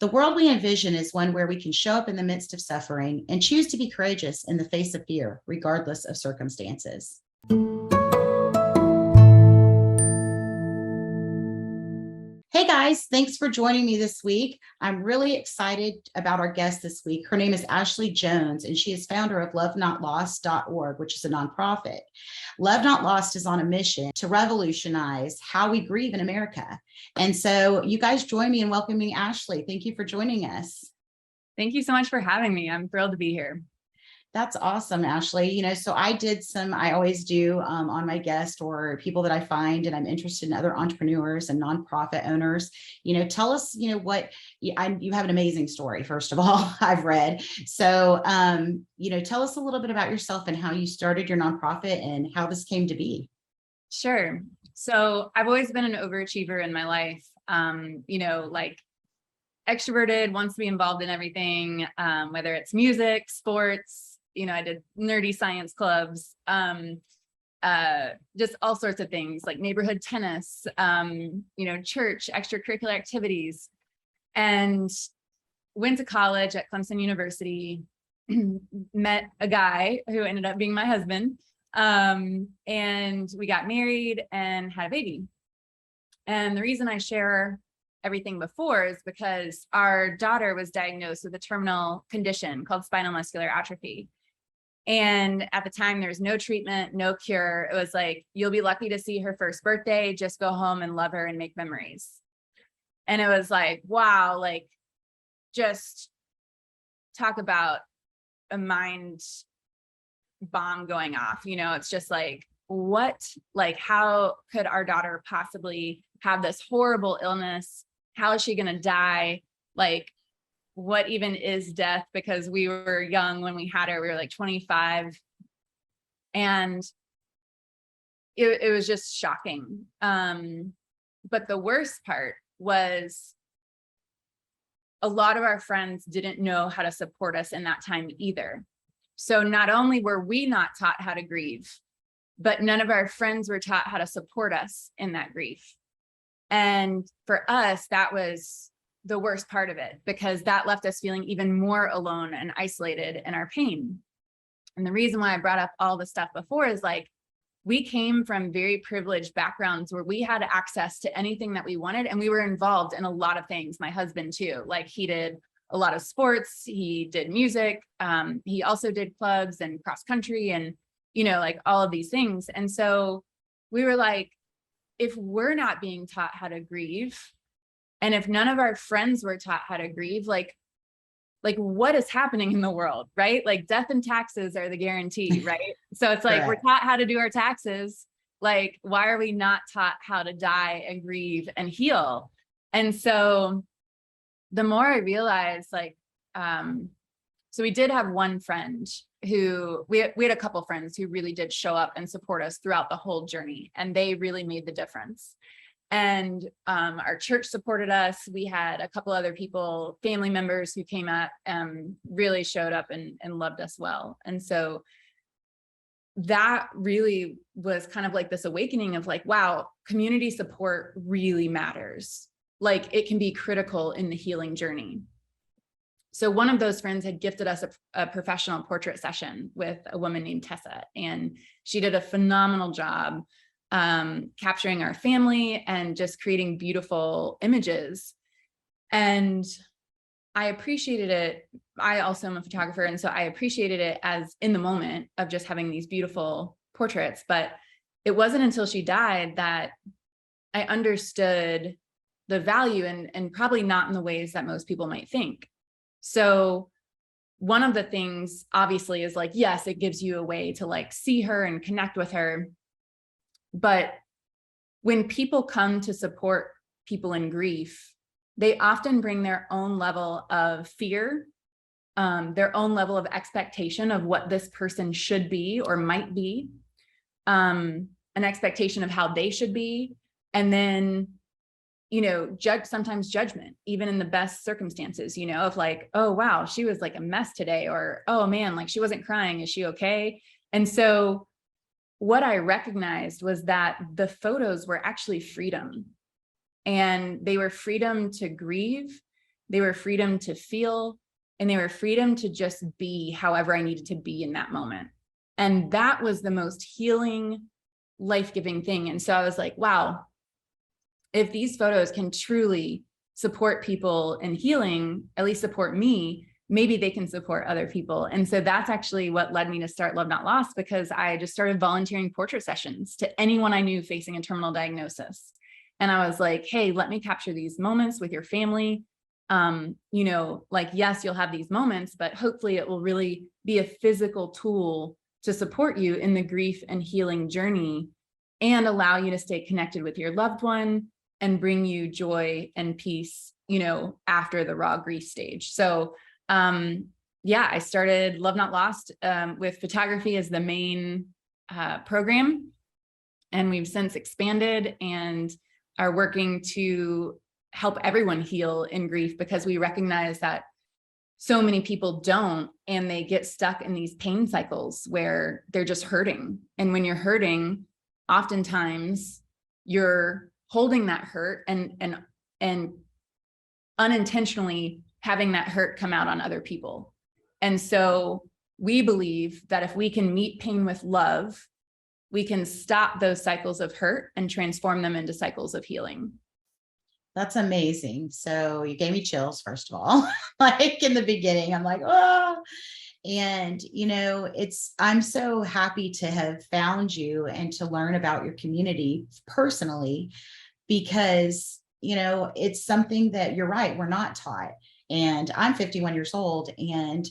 The world we envision is one where we can show up in the midst of suffering and choose to be courageous in the face of fear, regardless of circumstances. Hey guys, thanks for joining me this week. I'm really excited about our guest this week. Her name is Ashley Jones, and she is founder of lovenotlost.org, which is a nonprofit. Love Not Lost is on a mission to revolutionize how we grieve in America. And so you guys join me in welcoming Ashley. Thank you for joining us. Thank you so much for having me. I'm thrilled to be here. That's awesome, Ashley. So I always do on my guest or people that I find, and I'm interested in other entrepreneurs and nonprofit owners. Tell us, you have an amazing story, first of all, I've read. So, tell us a little bit about yourself and how you started your nonprofit and how this came to be. Sure. So I've always been an overachiever in my life, extroverted, wants to be involved in everything, whether it's music, sports. I did nerdy science clubs, just all sorts of things like neighborhood tennis, church, extracurricular activities, and went to college at Clemson University, met a guy who ended up being my husband, and we got married and had a baby. And the reason I share everything before is because our daughter was diagnosed with a terminal condition called spinal muscular atrophy. And at the time, there was no treatment, no cure. It was like, you'll be lucky to see her first birthday, just go home and love her and make memories. And it was like, wow, just talk about a mind bomb going off. It's just how could our daughter possibly have this horrible illness? How is she going to die? What even is death? Because we were young when we had her, we were 25. And it was just shocking. But the worst part was a lot of our friends didn't know how to support us in that time either. So not only were we not taught how to grieve, but none of our friends were taught how to support us in that grief. And for us, that was the worst part of it, because that left us feeling even more alone and isolated in our pain. And the reason why I brought up all the stuff before is we came from very privileged backgrounds where we had access to anything that we wanted, and we were involved in a lot of things. My husband too, he did a lot of sports, he did music, he also did clubs and cross country and, all of these things. And so we were if we're not being taught how to grieve, and if none of our friends were taught how to grieve, what is happening in the world, right? Death and taxes are the guarantee, right? So it's we're taught how to do our taxes. Why are we not taught how to die and grieve and heal? And so the more I realized, so we did have one friend who, we had a couple friends who really did show up and support us throughout the whole journey, and they really made the difference. And our church supported us. We had a couple other people, family members who came up and really showed up and loved us well. And so that really was kind of this awakening of wow, community support really matters. It can be critical in the healing journey. So one of those friends had gifted us a professional portrait session with a woman named Tessa, and she did a phenomenal job capturing our family and just creating beautiful images. And I appreciated it. I also am a photographer. And so I appreciated it as in the moment of just having these beautiful portraits. But it wasn't until she died that I understood the value, and probably not in the ways that most people might think. So one of the things obviously is yes, it gives you a way to see her and connect with her. But when people come to support people in grief, they often bring their own level of fear, their own level of expectation of what this person should be or might be, an expectation of how they should be, and then, sometimes judgment, even in the best circumstances, of oh, wow, she was a mess today, or, oh man, she wasn't crying. Is she okay? And so what I recognized was that the photos were actually freedom, and they were freedom to grieve. they were freedom to feel, and they were freedom to just be however I needed to be in that moment. And that was the most healing, life-giving thing. And so I was like, wow, if these photos can truly support people in healing, at least support me, maybe they can support other people. And so that's actually what led me to start Love Not Lost, because I just started volunteering portrait sessions to anyone I knew facing a terminal diagnosis. And I was like, hey, let me capture these moments with your family. You know, like, yes, you'll have these moments, but hopefully it will really be a physical tool to support you in the grief and healing journey and allow you to stay connected with your loved one and bring you joy and peace, you know, after the raw grief stage. So yeah, I started Love Not Lost with photography as the main program. And we've since expanded and are working to help everyone heal in grief, because we recognize that so many people don't, and they get stuck in these pain cycles where they're just hurting. And when you're hurting, oftentimes you're holding that hurt and unintentionally having that hurt come out on other people. And so we believe that if we can meet pain with love, we can stop those cycles of hurt and transform them into cycles of healing. That's amazing. So you gave me chills, first of all, like in the beginning, I'm like, oh, and, you know, I'm so happy to have found you and to learn about your community personally, because, you know, it's something that you're right, we're not taught. And I'm 51 years old, and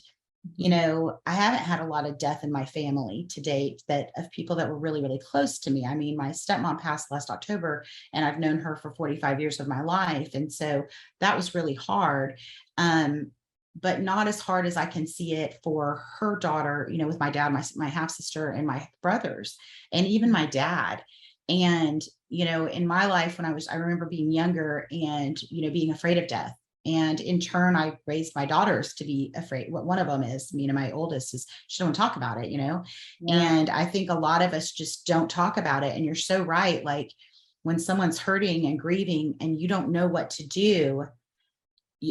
you know, I haven't had a lot of death in my family to date, that of people that were really, really close to me. I mean, my stepmom passed last October, and I've known her for 45 years of my life. And so that was really hard. But not as hard as I can see it for her daughter, you know, with my dad, my half sister, and my brothers, and even my dad. And, you know, in my life, I remember being younger and, you know, being afraid of death. And in turn, I raised my daughters to be afraid. What one of them is, you know, my oldest is, she don't talk about it, you know? Yeah. And I think a lot of us just don't talk about it. And you're so right. Like, when someone's hurting and grieving and you don't know what to do,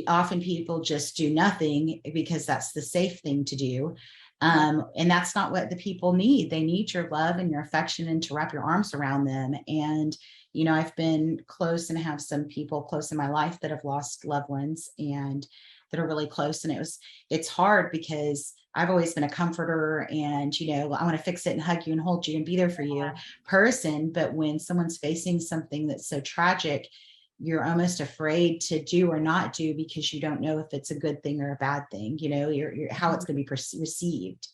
often people just do nothing because that's the safe thing to do. And that's not what the people need. They need your love and your affection, and to wrap your arms around them. And, you know, I've been close and have some people close in my life that have lost loved ones and that are really close. And it's hard because I've always been a comforter and, you know, I want to fix it and hug you and hold you and be there for you person. But when someone's facing something that's so tragic, you're almost afraid to do or not do, because you don't know if it's a good thing or a bad thing, you know, how it's going to be received.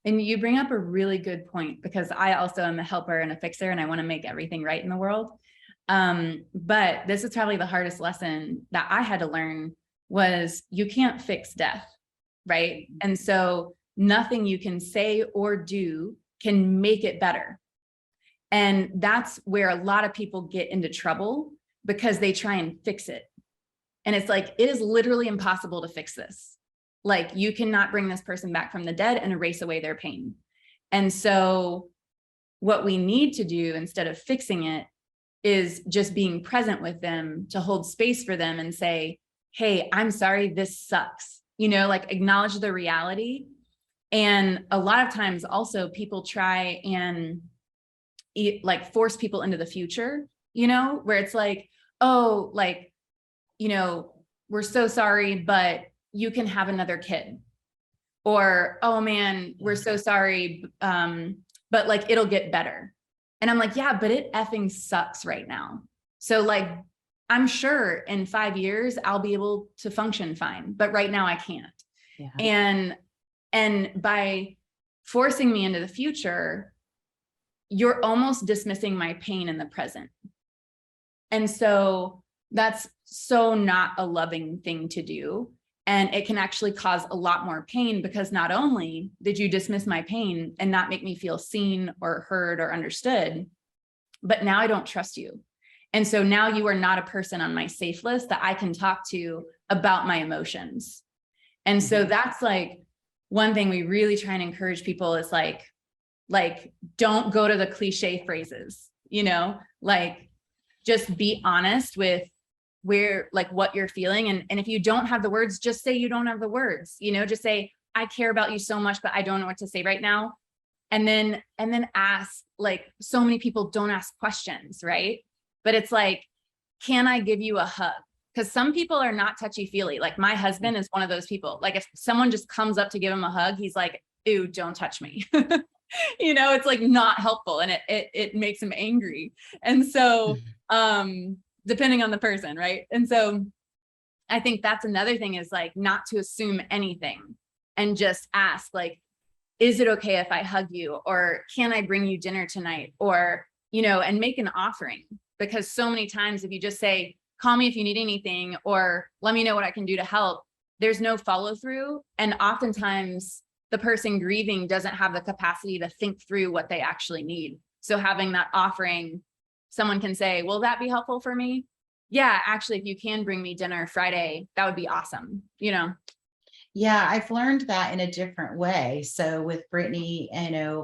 And you bring up a really good point, because I also am a helper and a fixer, and I want to make everything right in the world. But this is probably the hardest lesson that I had to learn, was you can't fix death, right? And so nothing you can say or do can make it better. And that's where a lot of people get into trouble, because they try and fix it. And it's like, it is literally impossible to fix this. Like, you cannot bring this person back from the dead and erase away their pain. And so what we need to do, instead of fixing it, is just being present with them, to hold space for them and say, hey, I'm sorry, this sucks. You know, like, acknowledge the reality. And a lot of times also people try and like force people into the future, you know, where it's like, oh, like, you know, we're so sorry, but you can have another kid. Or, oh man, we're so sorry, but like, it'll get better. And I'm like, yeah, but it effing sucks right now. So like, I'm sure in 5 years, I'll be able to function fine, but right now I can't. Yeah. And by forcing me into the future, you're almost dismissing my pain in the present. And so that's so not a loving thing to do. And it can actually cause a lot more pain, because not only did you dismiss my pain and not make me feel seen or heard or understood, but now I don't trust you. And so now you are not a person on my safe list that I can talk to about my emotions. And so that's like one thing we really try and encourage people is like, don't go to the cliche phrases, you know, like, just be honest with where, like, what you're feeling. And if you don't have the words, just say you don't have the words, just say, I care about you so much, but I don't know what to say right now. And then ask, like, so many people don't ask questions, right? But it's like, can I give you a hug? Because some people are not touchy-feely. Like, my husband is one of those people. Like, if someone just comes up to give him a hug, he's like, ew, don't touch me. It's like not helpful, and it makes him angry. And so depending on the person, right? And so I think that's another thing, is like, not to assume anything and just ask, like, is it okay if I hug you? Or can I bring you dinner tonight? Or, and make an offering. Because so many times if you just say, call me if you need anything, or let me know what I can do to help, there's no follow through. And oftentimes the person grieving doesn't have the capacity to think through what they actually need. So having that offering, someone can say, will that be helpful for me? Yeah, actually, if you can bring me dinner Friday, that would be awesome. Yeah, I've learned that in a different way. So with Brittany,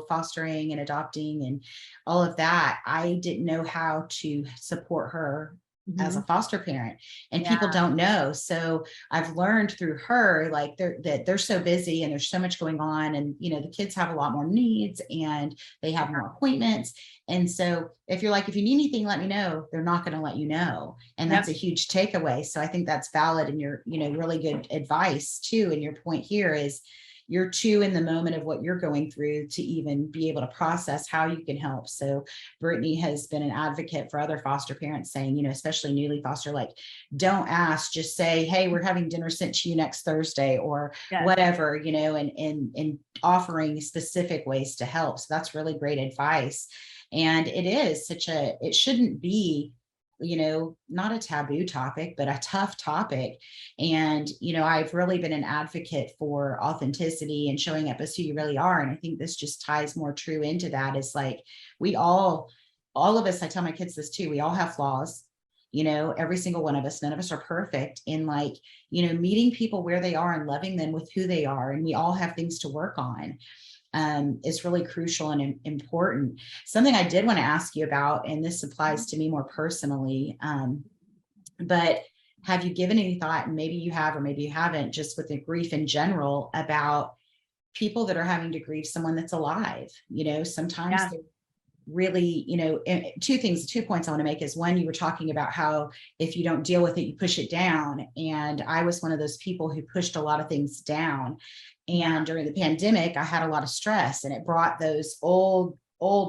fostering and adopting and all of that, I didn't know how to support her as a foster parent, and people don't know. So I've learned through her, like, they're so busy and there's so much going on, and the kids have a lot more needs and they have more appointments. And so if you're like, if you need anything, let me know, they're not going to let you know. And that's a huge takeaway. So I think that's valid, and you're, really good advice too. And your point here is, you're too in the moment of what you're going through to even be able to process how you can help. So Brittany has been an advocate for other foster parents, saying, especially newly foster, like, don't ask, just say, hey, we're having dinner sent to you next Thursday, or whatever, and offering specific ways to help. So that's really great advice. And it is it shouldn't be, not a taboo topic, but a tough topic. And, I've really been an advocate for authenticity and showing up as who you really are. And I think this just ties more true into that. Is like, we all of us, I tell my kids this too, we all have flaws, every single one of us, none of us are perfect. In, like, meeting people where they are and loving them with who they are. And we all have things to work on. Is really crucial and important. Something I did want to ask you about, and this applies to me more personally, but have you given any thought, and maybe you have or maybe you haven't, just with the grief in general, about people that are having to grieve someone that's alive? Sometimes they're really, two points I want to make is, one, you were talking about how if you don't deal with it, you push it down. And I was one of those people who pushed a lot of things down. And during the pandemic, I had a lot of stress, and it brought those old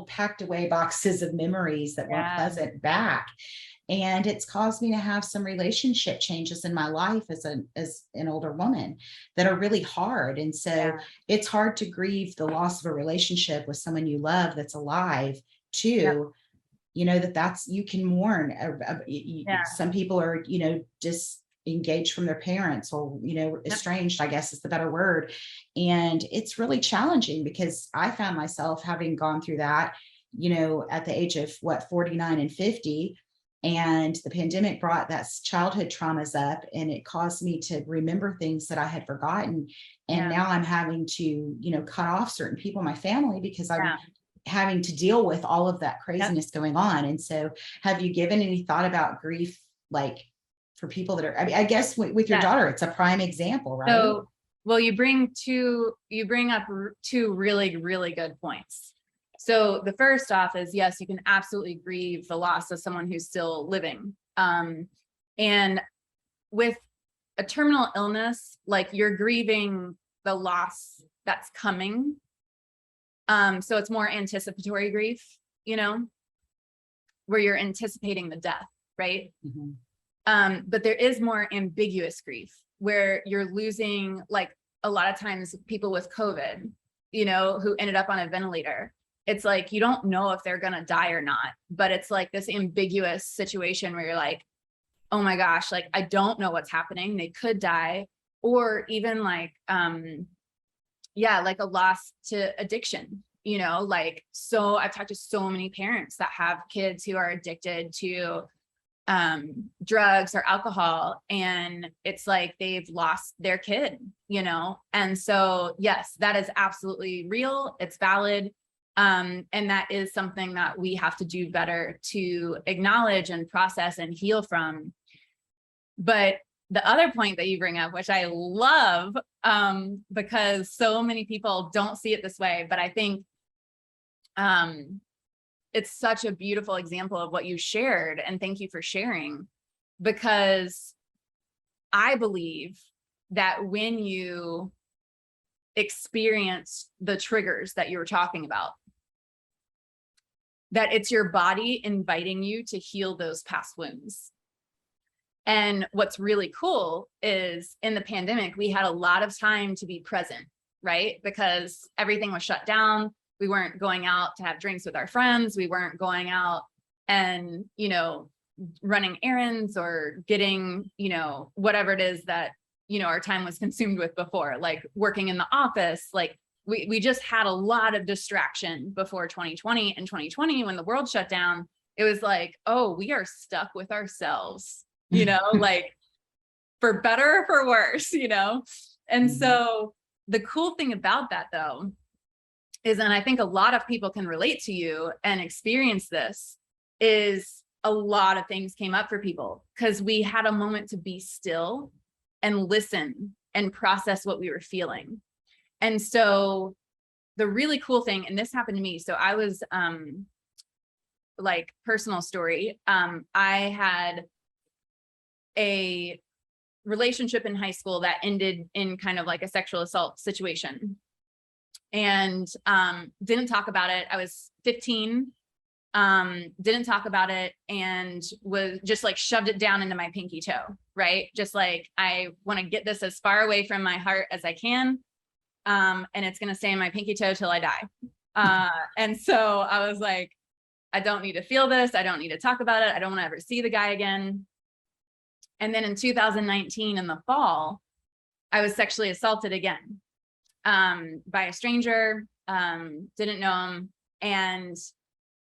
packed away boxes of memories that weren't pleasant back. And it's caused me to have some relationship changes in my life as an older woman that are really hard. And so it's hard to grieve the loss of a relationship with someone you love that's alive too. That's, you can mourn. Some people are, disengaged from their parents, or, estranged, I guess is the better word. And it's really challenging, because I found myself having gone through that, at the age of 49 and 50. And the pandemic brought that childhood traumas up, and it caused me to remember things that I had forgotten. And now I'm having to, cut off certain people in my family, because I'm having to deal with all of that craziness going on. And so have you given any thought about grief, like, for people that are, I guess with your daughter, it's a prime example, right? So, well, you bring up two really, really good points. So the first off is, yes, you can absolutely grieve the loss of someone who's still living. And with a terminal illness, like, you're grieving the loss that's coming. So it's more anticipatory grief, where you're anticipating the death, right? But there is more ambiguous grief, where you're losing, like, a lot of times people with COVID, who ended up on a ventilator. It's like, you don't know if they're going to die or not, but it's like this ambiguous situation where you're like, oh my gosh, like, I don't know what's happening. They could die. Or even like, like a loss to addiction, like, so I've talked to so many parents that have kids who are addicted to drugs or alcohol, and it's like they've lost their kid, and so yes, that is absolutely real. It's valid. And that is something that we have to do better to acknowledge and process and heal from. But the other point that you bring up, which I love, because so many people don't see it this way, but I think it's such a beautiful example of what you shared. And thank you for sharing, because I believe that when you experience the triggers that you were talking about, that it's your body inviting you to heal those past wounds. And what's really cool is in the pandemic, we had a lot of time to be present, right? Because everything was shut down. We weren't going out to have drinks with our friends. We weren't going out and, you know, running errands or getting, you know, whatever it is that, you know, our time was consumed with before, like working in the office. Like we just had a lot of distraction before 2020. And 2020, when the world shut down, it was like, oh, we are stuck with ourselves, you know, like for better or for worse, you know? And so the cool thing about that though, is, and I think a lot of people can relate to you and experience this, is a lot of things came up for people because we had a moment to be still and listen and process what we were feeling. And so the really cool thing, and this happened to me, so I was like personal story, I had a relationship in high school that ended in kind of like a sexual assault situation, and didn't talk about it. I was 15, didn't talk about it, and was just like shoved it down into my pinky toe, right? Just like, I want to get this as far away from my heart as I can. And it's going to stay in my pinky toe till I die. And so I was like, I don't need to feel this. I don't need to talk about it. I don't want to ever see the guy again. And then in 2019, in the fall, I was sexually assaulted again, by a stranger, didn't know him. And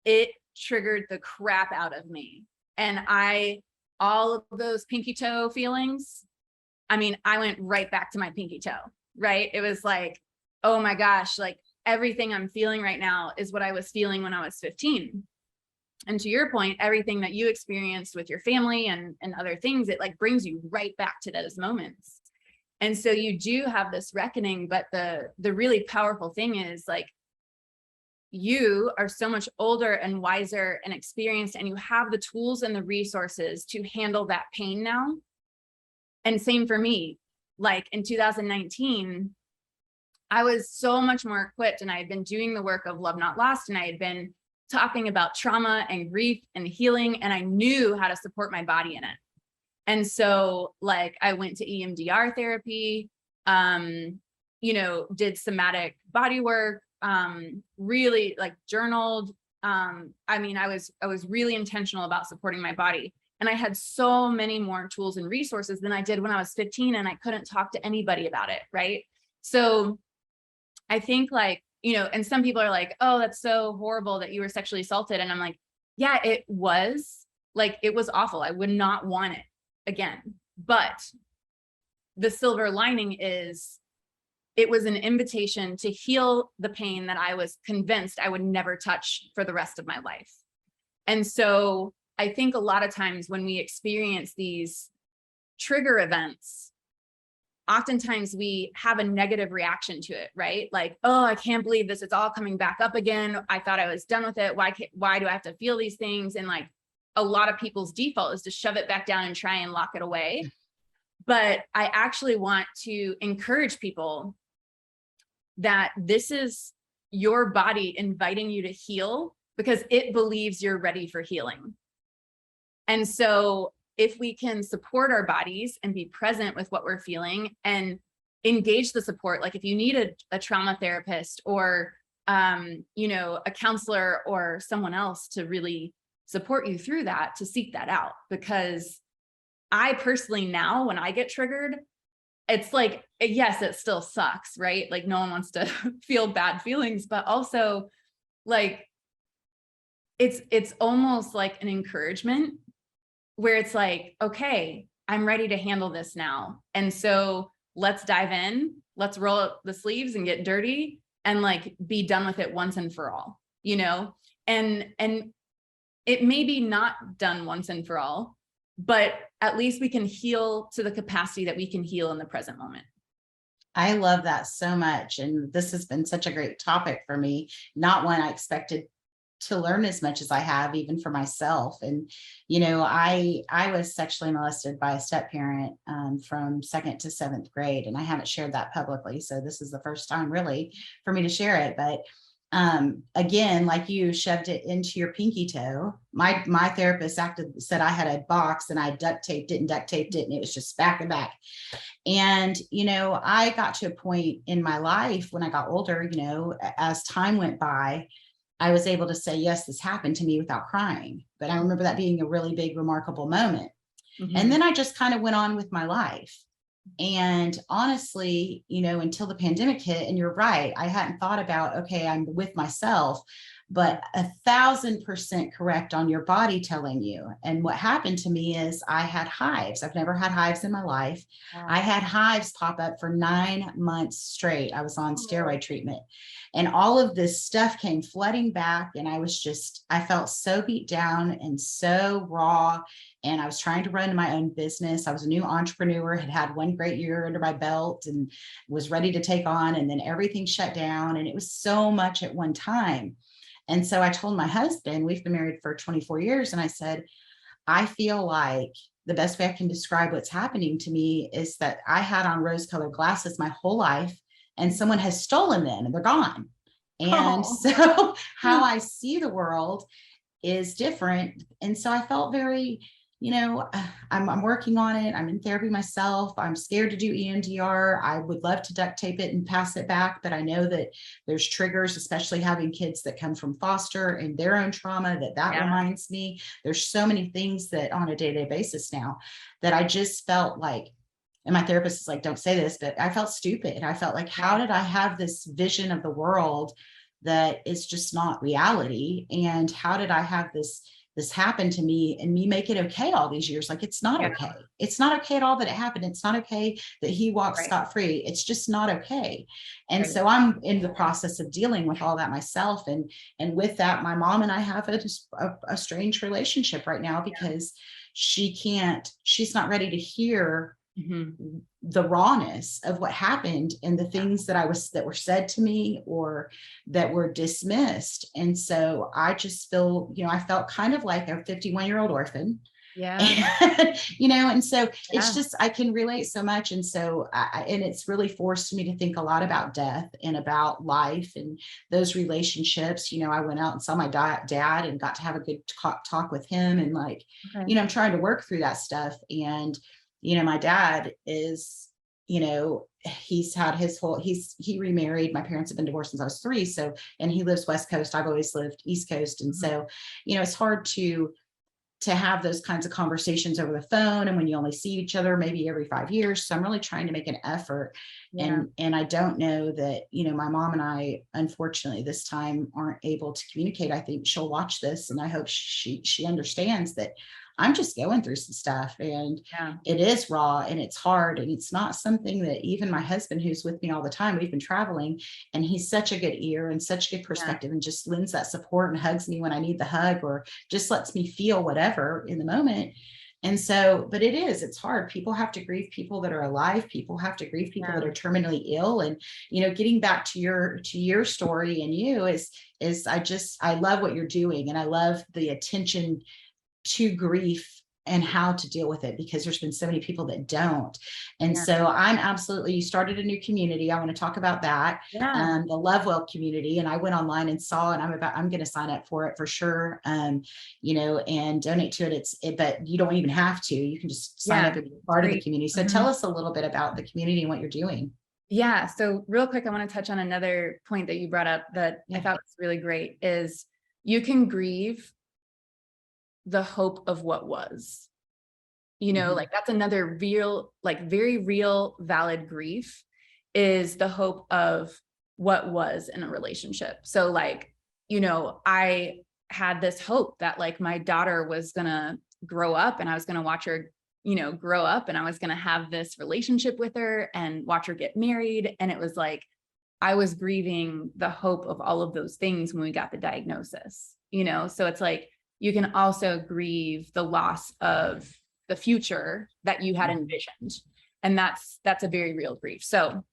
it triggered the crap out of me. And all of those pinky toe feelings, I mean, I went right back to my pinky toe, right? It was like, oh my gosh, like everything I'm feeling right now is what I was feeling when I was 15. And to your point, everything that you experienced with your family and other things, it like brings you right back to those moments. And so you do have this reckoning, but the really powerful thing is like, you are so much older and wiser and experienced, and you have the tools and the resources to handle that pain now. And same for me, like in 2019, I was so much more equipped, and I had been doing the work of Love Not Lost, and I had been talking about trauma and grief and healing, and I knew how to support my body in it. And so like I went to EMDR therapy, you know, did somatic body work, really like journaled. I mean, I was really intentional about supporting my body. And I had so many more tools and resources than I did when I was 15, and I couldn't talk to anybody about it. Right. So I think like, you know, and some people are like, oh, that's so horrible that you were sexually assaulted. And I'm like, yeah, it was like, it was awful. I would not want it again. But the silver lining is it was an invitation to heal the pain that I was convinced I would never touch for the rest of my life. And so I think a lot of times when we experience these trigger events, oftentimes we have a negative reaction to it, right? Like, oh, I can't believe this. It's all coming back up again. I thought I was done with it. Why do I have to feel these things? And like a lot of people's default is to shove it back down and try and lock it away. But I actually want to encourage people that this is your body inviting you to heal because it believes you're ready for healing. And so if we can support our bodies and be present with what we're feeling and engage the support, like if you need a trauma therapist or, you know, a counselor or someone else to really support you through that, to seek that out. Because I personally now, when I get triggered, it's like, yes, it still sucks, right? Like no one wants to feel bad feelings, but also like, it's almost like an encouragement where it's like, okay, I'm ready to handle this now. And so let's dive in, let's roll up the sleeves and get dirty and like be done with it once and for all, you know? And it may be not done once and for all, but at least we can heal to the capacity that we can heal in the present moment. I love that so much. And this has been such a great topic for me, not one I expected to learn as much as I have, even for myself. And, I was sexually molested by a step parent from second to seventh grade, and I haven't shared that publicly. So this is the first time really for me to share it. But again, like you shoved it into your pinky toe. My therapist said I had a box and I duct taped it and duct taped it, and it was just back and back. And, I got to a point in my life when I got older, as time went by, I was able to say, yes, this happened to me without crying. But I remember that being a really big, remarkable moment. Mm-hmm. And then I just kind of went on with my life. And honestly, until the pandemic hit, and you're right, I hadn't thought about, okay, I'm with myself, but 1,000% correct on your body telling you. And what happened to me is I had hives. I've never had hives in my life. Wow. I had hives pop up for 9 months straight. I was on steroid treatment, and all of this stuff came flooding back. And I felt so beat down and so raw. And I was trying to run my own business. I was a new entrepreneur, had one great year under my belt and was ready to take on. And then everything shut down. And it was so much at one time. And so I told my husband, we've been married for 24 years. And I said, I feel like the best way I can describe what's happening to me is that I had on rose-colored glasses my whole life, and someone has stolen them and they're gone. And so how I see the world is different. And so I felt very, I'm working on it. I'm in therapy myself. I'm scared to do EMDR. I would love to duct tape it and pass it back, but I know that there's triggers, especially having kids that come from foster and their own trauma, that reminds me. There's so many things that on a day-to-day basis now that I just felt like, and my therapist is like, don't say this, but I felt stupid. I felt like, how did I have this vision of the world that is just not reality? And how did I have this happen to me and me make it okay all these years? Like, it's not okay. It's not okay at all that it happened. It's not okay that he walked scot-free. It's just not okay. And so I'm in the process of dealing with all that myself. And with that, my mom and I have a strange relationship right now, because she's not ready to hear the rawness of what happened and the things that were said to me or that were dismissed. And so I just feel, I felt kind of like a 51-year-old orphan. And so it's just, I can relate so much. And so and it's really forced me to think a lot about death and about life and those relationships. I went out and saw my dad and got to have a good talk with him. And I'm trying to work through that stuff. And my dad is, he's had he remarried. My parents have been divorced since I was 3. So, and he lives West Coast. I've always lived East Coast. And so, it's hard to have those kinds of conversations over the phone. And when you only see each other maybe every 5 years. So I'm really trying to make an effort. And I don't know that, my mom and I, unfortunately, this time aren't able to communicate. I think she'll watch this, and I hope she understands that I'm just going through some stuff, and it is raw and it's hard. And it's not something that even my husband, who's with me all the time, we've been traveling, and he's such a good ear and such good perspective and just lends that support and hugs me when I need the hug, or just lets me feel whatever in the moment. And so, but it's hard. People have to grieve people that are alive. People have to grieve people that are terminally ill. And, getting back to your story and you I love what you're doing. And I love the attention to grief and how to deal with it, because there's been so many people that don't. And so you started a new community. I want to talk about that. The Love Well community. And I went online and saw, and I'm going to sign up for it for sure. And donate to it. But you don't even have to, you can just sign up and be part of the community. So tell us a little bit about the community and what you're doing. Yeah. So real quick, I want to touch on another point that you brought up that I thought was really great, is you can grieve the hope of what was, like that's another real, like very real, valid grief, is the hope of what was in a relationship. So I had this hope that my daughter was going to grow up, and I was going to watch her, grow up, and I was going to have this relationship with her and watch her get married. And it was I was grieving the hope of all of those things when we got the diagnosis, so it's you can also grieve the loss of the future that you had envisioned. And that's a very real grief. So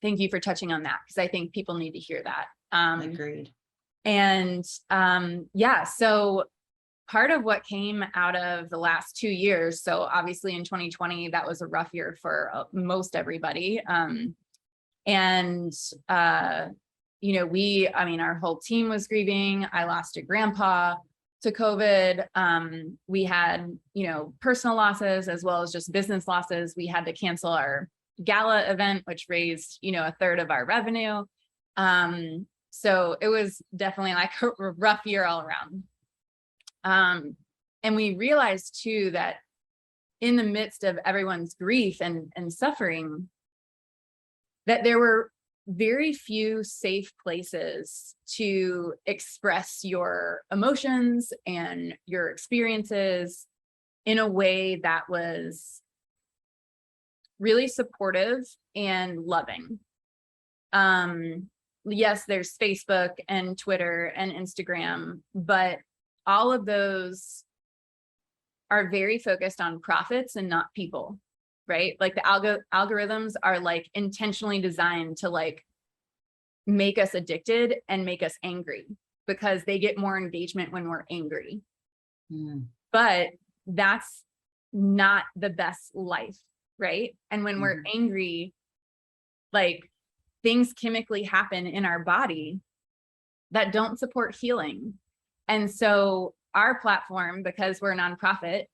thank you for touching on that, because I think people need to hear that. Agreed. And yeah, so part of what came out of the last 2 years, so obviously in 2020, that was a rough year for most everybody. And you know, our whole team was grieving. I lost a grandpa to COVID. We had, you know, personal losses as well as just business losses. We had to cancel our gala event, which raised, you know, a third of our revenue. So it was definitely like a rough year all around. And we realized too, that in the midst of everyone's grief and suffering, that there were very few safe places to express your emotions and your experiences in a way that was really supportive and loving. Yes, there's Facebook and Twitter and Instagram, but all of those are very focused on profits and not people, right? Like the algorithms are like intentionally designed to like make us addicted and make us angry, because they get more engagement when we're angry. But that's not the best life, right? And when we're angry, like things chemically happen in our body that don't support healing. And so our platform, because we're a nonprofit,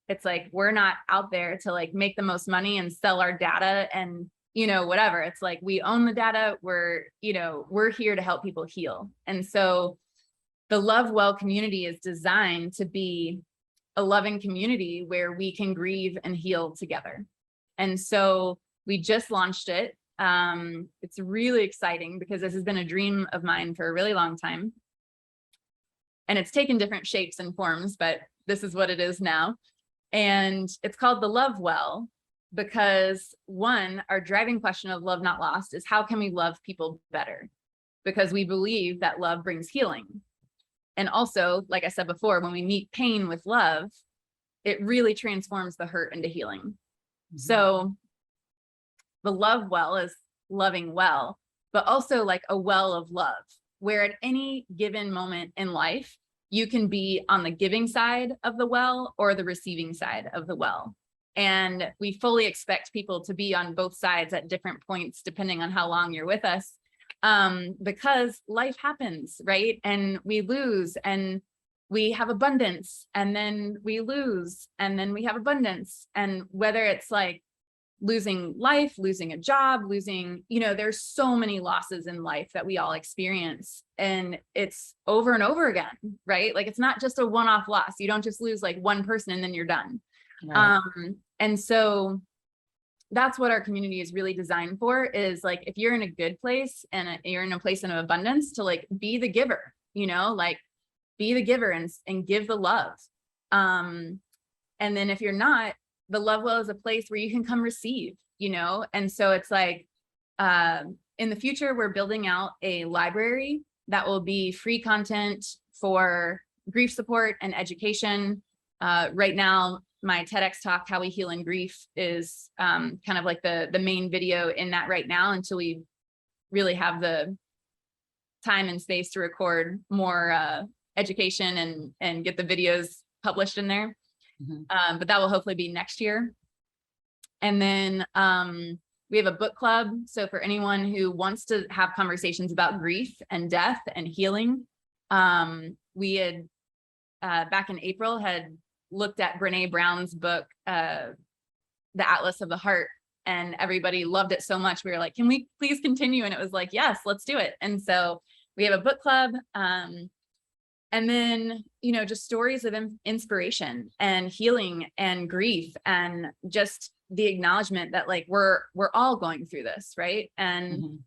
it's like, we're not out there to like make the most money and sell our data and, you know, whatever. It's like, we own the data. We're here to help people heal. And so the Love Well community is designed to be a loving community where we can grieve and heal together. And so we just launched it. It's really exciting because this has been a dream of mine for a really long time. And it's taken different shapes and forms, but this is what it is now. And it's called the Love Well, because one, our driving question of Love Not Lost is, how can we love people better? Because we believe that love brings healing. And also, like I said before, when we meet pain with love, it really transforms the hurt into healing. So the Love Well is loving well, but also like a well of love, where at any given moment in life, you can be on the giving side of the well or the receiving side of the well. And we fully expect people to be on both sides at different points, depending on how long you're with us, because life happens, right? And we lose, and we have abundance, and then we lose, and then we have abundance. And whether it's like losing life, losing a job, losing, you know, there's so many losses in life that we all experience, and it's over and over again, right? Like, it's not just a one-off loss. You don't just lose like one person and then you're done. Right. And so that's what our community is really designed for, is like, if you're in a good place and you're in a place of abundance, to like be the giver, you know, like be the giver and give the love. And then if you're not, the Love Well is a place where you can come receive, you know? And so it's like, in the future, we're building out a library that will be free content for grief support and education. Right now, my TEDx talk, How We Heal in Grief, is kind of like the main video in that right now, until we really have the time and space to record more education and get the videos published in there. But that will hopefully be next year. And then we have a book club. So for anyone who wants to have conversations about grief and death and healing, we had back in April had looked at Brene Brown's book, The Atlas of the Heart, and everybody loved it so much. We were like, can we please continue? And it was like, yes, let's do it. And so we have a book club. And then, you know, just stories of inspiration and healing and grief, and just the acknowledgement that like we're all going through this, right? And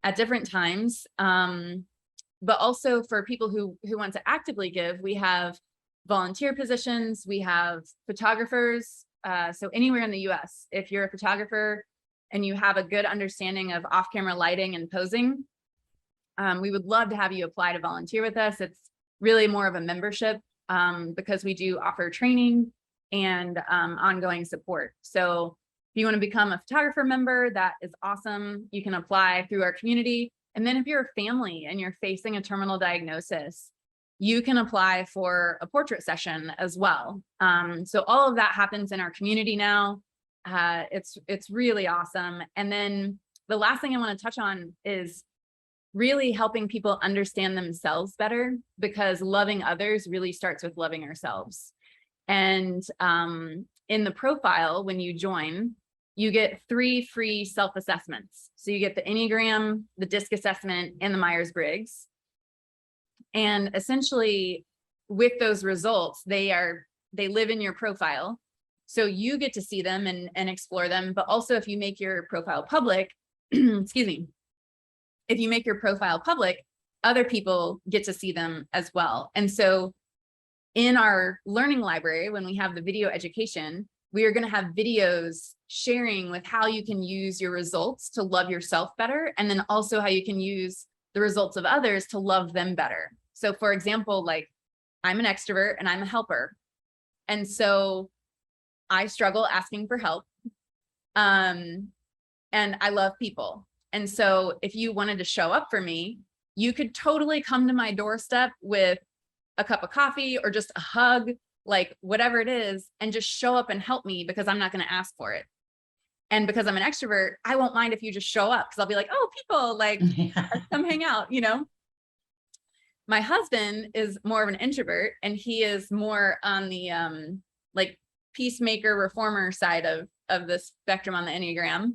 at different times. But also for people who want to actively give, we have volunteer positions, we have photographers. So anywhere in the US, if you're a photographer and you have a good understanding of off-camera lighting and posing, we would love to have you apply to volunteer with us. It's really more of a membership, because we do offer training. and ongoing support. So if you want to become a photographer member, that is awesome. You can apply through our community. And then if you're a family and you're facing a terminal diagnosis, you can apply for a portrait session as well. So all of that happens in our community now. It's really awesome. And then the last thing I want to touch on is really helping people understand themselves better, because loving others really starts with loving ourselves. And in the profile, when you join, you get 3 free self-assessments. So you get the Enneagram, the DISC assessment, and the Myers-Briggs. And essentially with those results, they live in your profile. So you get to see them and explore them. But also if you make your profile public, excuse me, if you make your profile public, other people get to see them as well. And so in our learning library, when we have the video education, we are going to have videos sharing with how you can use your results to love yourself better. And then also how you can use the results of others to love them better. So for example, like I'm an extrovert and I'm a helper. And so I struggle asking for help. And I love people. And so if you wanted to show up for me, you could totally come to my doorstep with a cup of coffee or just a hug, like whatever it is, and just show up and help me because I'm not going to ask for it. And because I'm an extrovert, I won't mind if you just show up, because I'll be like, oh, people, like, let's come hang out, you know? My husband is more of an introvert, and he is more on the like peacemaker reformer side of the spectrum on the Enneagram.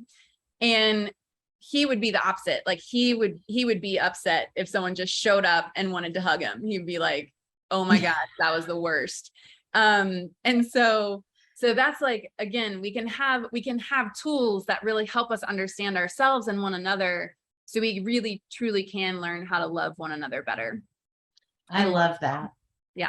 And he would be the opposite. Like he would be upset if someone just showed up and wanted to hug him. He'd be like, oh my God, that was the worst. And so that's like, again, we can have tools that really help us understand ourselves and one another, so we really truly can learn how to love one another better. I love that.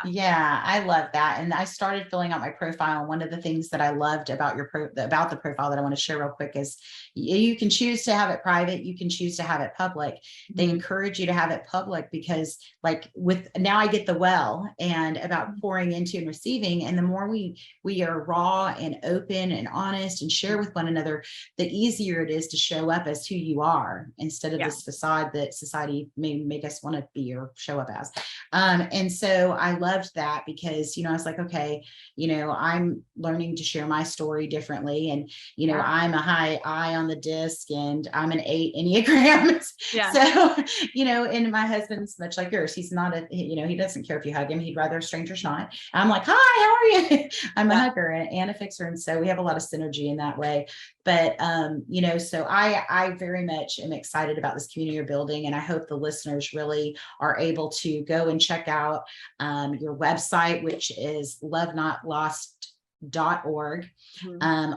Yeah, I love that. And I started filling out my profile. And one of the things that I loved about about the profile that I want to share real quick is you can choose to have it private. You can choose to have it public. They encourage you to have it public because, like, with now I get the well and about pouring into and receiving. And the more we are raw and open and honest and share with one another, the easier it is to show up as who you are instead of this facade that society may make us want to be or show up as. And so I loved that because, I was like, okay, I'm learning to share my story differently. And, I'm a high I on the disc and I'm an 8 Enneagram. So, and my husband's much like yours. He's not he doesn't care if you hug him. He'd rather strangers not. I'm like, hi, how are you? I'm a hugger and a fixer. And so we have a lot of synergy in that way. But, so I very much am excited about this community you're building. And I hope the listeners really are able to go and check out your website, which is lovenotlost.org.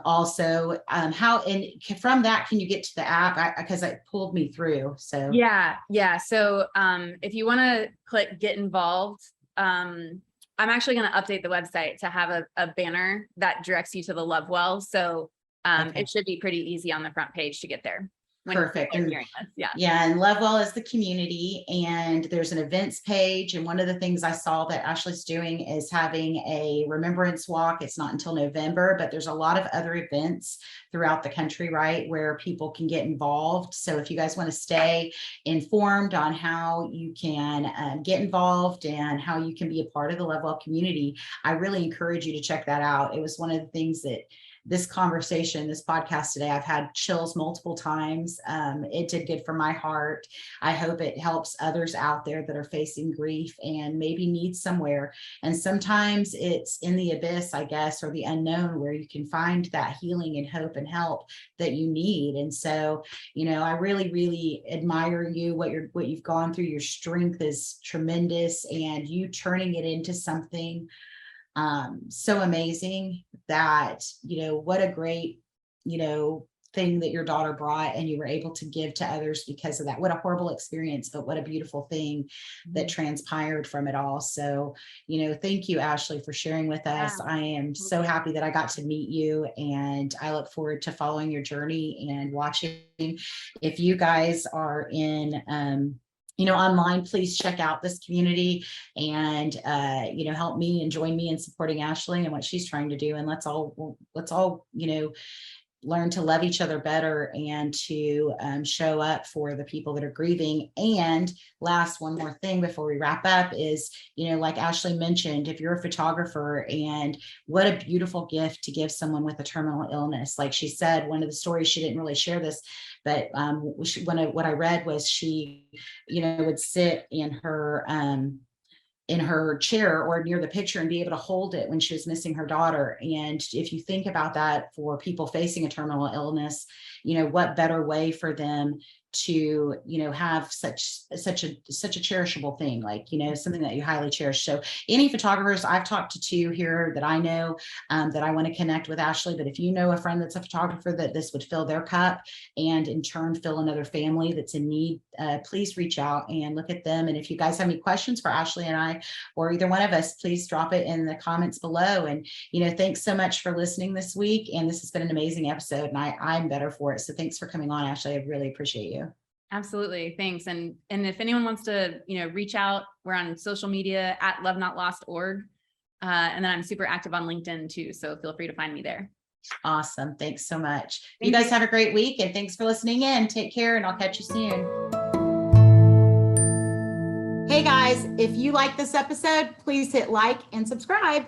Also, how, and from that, can you get to the app? Because it pulled me through. So yeah. So if you want to click get involved, I'm actually going to update the website to have a banner that directs you to the Love Well. So it should be pretty easy on the front page to get there. Perfect. And and Lovewell is the community, and there's an events page. And one of the things I saw that Ashley's doing is having a remembrance walk. It's not until November, but there's a lot of other events throughout the country, right, where people can get involved. So if you guys want to stay informed on how you can get involved and how you can be a part of the Lovewell community, I really encourage you to check that out. It was one of the things that this conversation, this podcast today, I've had chills multiple times. It did good for my heart. I hope it helps others out there that are facing grief and maybe need somewhere. And sometimes it's in the abyss, I guess, or the unknown, where you can find that healing and hope and help that you need. And so, I really, really admire you, what you've gone through. Your strength is tremendous, and you turning it into something so amazing that, what a great, thing that your daughter brought and you were able to give to others because of that. What a horrible experience, but what a beautiful thing that transpired from it all. So, thank you, Ashley, for sharing with us. I am so happy that I got to meet you, and I look forward to following your journey and watching. If you guys are in, online, please check out this community and, help me and join me in supporting Ashley and what she's trying to do. And let's all, learn to love each other better and to show up for the people that are grieving. And last, one more thing before we wrap up is, like Ashley mentioned, if you're a photographer, and what a beautiful gift to give someone with a terminal illness. Like she said, one of the stories, she didn't really share this, but what I read was she, would sit in her chair or near the picture and be able to hold it when she was missing her daughter. And if you think about that for people facing a terminal illness, what better way for them to, have such a cherishable thing, like, something that you highly cherish. So any photographers I've talked to two here that I know, that I want to connect with Ashley, but if you know a friend that's a photographer that this would fill their cup and in turn fill another family that's in need, please reach out and look at them. And if you guys have any questions for Ashley and I, or either one of us, please drop it in the comments below. And, thanks so much for listening this week. And this has been an amazing episode, and I'm better for it. So thanks for coming on, Ashley. I really appreciate you. Absolutely. Thanks. And if anyone wants to, reach out, we're on social media at lovenotlost.org. And then I'm super active on LinkedIn too. So feel free to find me there. Awesome. Thanks so much. You guys have a great week, and thanks for listening in. Take care, and I'll catch you soon. Hey guys, if you like this episode, please hit like and subscribe.